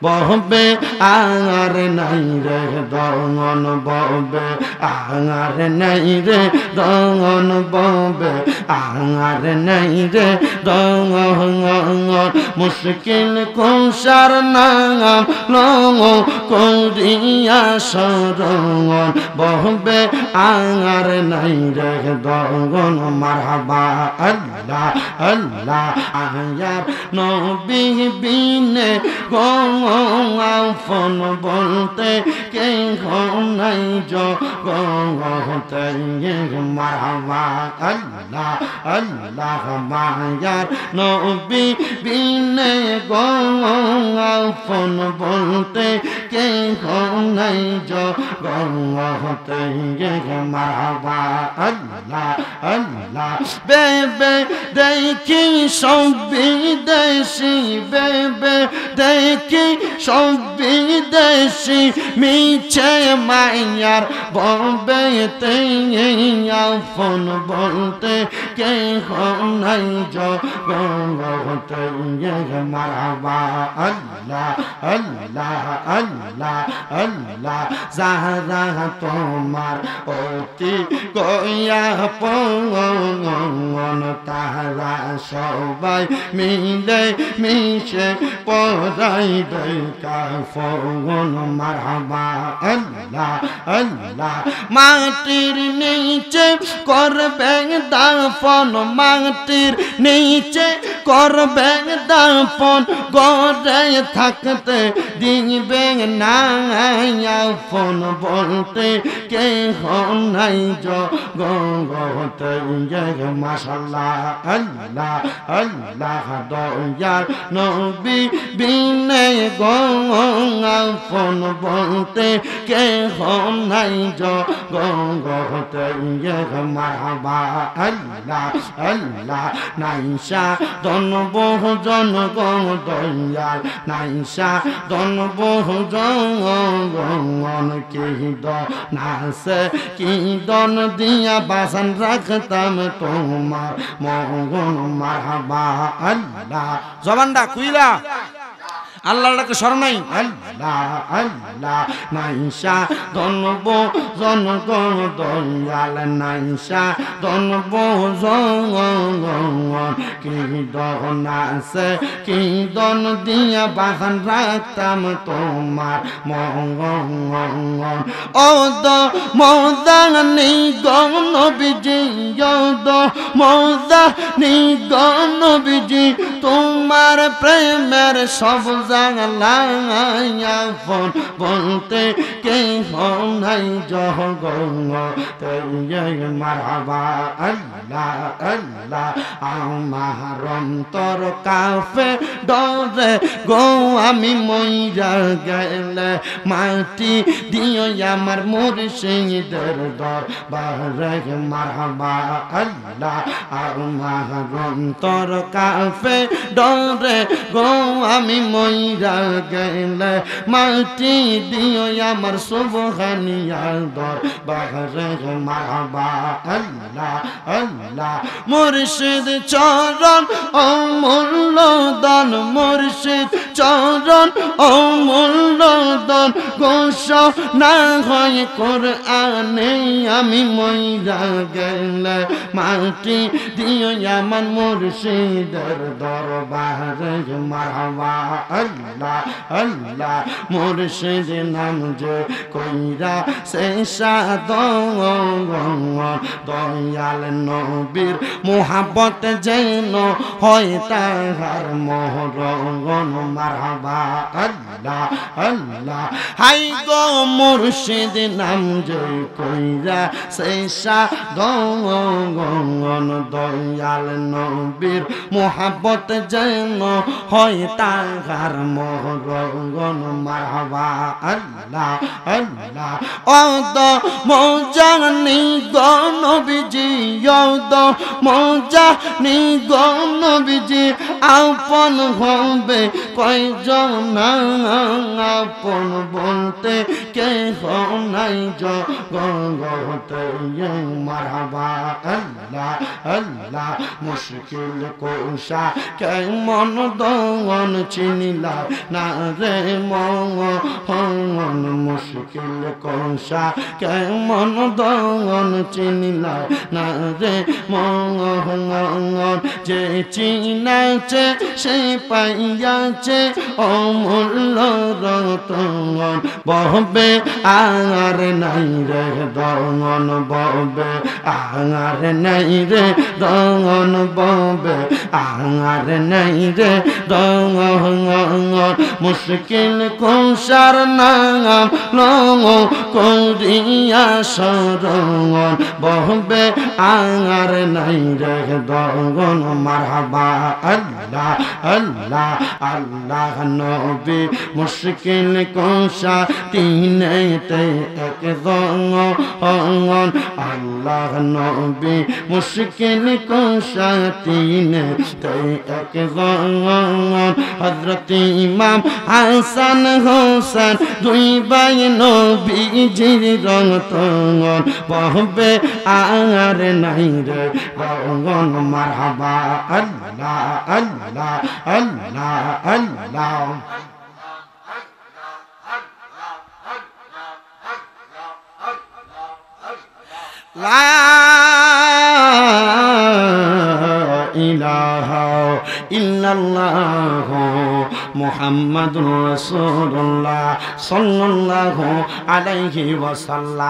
বহবে আর নাই রে দঙ্গন ববে আর নাই রে দঙ্গন ববে আর নাই রে দঙ্গন মুশকিল কুশার নাম লং করিয়া সরঙ্গন বহবে আর নাই রে দঙ্গন মারহাবা আল্লাহ আল্লাহ আয়ার নবী বিনে আফন বলতে কে নাই জগতে মারহাবা আল্লাহ আল্লাহ মায়ার নবী বিনে আফন বলতে কে নাই জগতে মারহাবা আল্লাহ আল্লাহ বেবে দেখি সব বিদেশি বেবে দেখি সব বিদেশি মিছে মায়ার ববেতে আফন বলতে কে নাই জগতে মারহাবা আল্লাহ আল্লাহ আল্লাহ আল্লাহ যারা তোমার অতি গয়া পন তারা সবাই মিলে মিশে পড়াইবে কাফন মারহাবা আল্লাহ আল্লাহ মাটির নিচে করবে দাফন মাটির নিচে করবে দাফন গড়ে থাকতে দিবে না আফন বলতে কে নাই জগতে মাশাআল্লাহ আল্লাহ আল্লাহ দয়ার নবী বিনে আফন বলতে কে নাই জগতে মারহাবা আল্লাহ আল্লাহ নাইসা দন বহুজন দয়াল নাইসা দন বহুজন কি নাসে কি দন দিয়া বাসন রাখতাম তোমার মগন মারহাবা আল্লাহ জবানটা কুইলা আল্লাহকে স্মরণ নাই আল্লাহ আল্লাহ নাইসা দনব জনগণ দয়াল নাইসা দনব জনগণ কি দন আছে কি দন দিয়া বাগান রাখতাম তোমার মঙ্গন ও দ মদানি গণ বিজি দ মদানি গণ বিজি তোমার প্রেমের সব আফন বলতে কে নাই জগতে মারহাবা আল্লাহ আল্লাহ আমার অন্তর কাফে ডরে গো আমি মইরা গেলে মাটি দিও আমার মুর্শিদের দরবারে মারহাবা আল্লাহ আমার অন্তর কাফে ডরে গো আমি মইরা গেলে মাটি দিও আমার সুবহানিয়ার দরবারে মারহাবা আল্লাহ আল্লাহ মুর্শিদ চরণ অমূল্য দান মুর্শিদ চরণ অমূল্য দান ঘোষণা হয় কোরআনে আমি মইরা গেলে মাটি দিও আমার মুর্শিদের দরবারে মারহাবা আল্লাহ আল্লাহ মুর্শিদ নাম যে কইরা শেষা দয়াল নবীর মোহাব্বত যেন হয় তাহার মহরগন মারহাবা আল্লাহ আল্লাহ হাই গো মুর্শিদ নাম যে কইরা শেষা দয়াল নবীর মোহাব্বত যেন হয় তাহার মহরগন মারহাবা আল্লাহ আল্লাহ ও দ মোজানি গনবিজি ও দ মোজানি গনবিজি আপন হবে কয়জন আপন বলতে কে নাই জগতে মারহাবা আল্লাহ আল্লাহ মুশকিল কোশা কেমন দন চিনিলা না রে মন মুশকিল কোশা কেমন দন চিনিলা না রে মন যে চিনাছে সে পাইয়াছে অমূল্য রতন বহবে আর নাই রে দন ববে আর নাই রে দন ববে আর নাই রে দন মুশকিল কোশার নাম লং করিয়া শরণ বহবে আর নাই রে দন মারহাবা আল্লাহ আল্লাহ আল্লাহ নবী মুশকিল কোশা তিনেতে এক দন আল্লাহ নবী মুশকিল কোশা তিনেতে এক দন হযরত ইমাম হাসান হোসেন দুই ভাই নবীজির রতন বহবে আর নাই রে রতন মারহাবা আল্লাহ আল্লাহ আল্লাহ আল্লাহ লা ইলাহা ইল্লাল্লাহ মুহাম্মাদুর রাসূলুল্লাহ সাল্লাল্লাহু আলাইহি ওয়াসাল্লাম।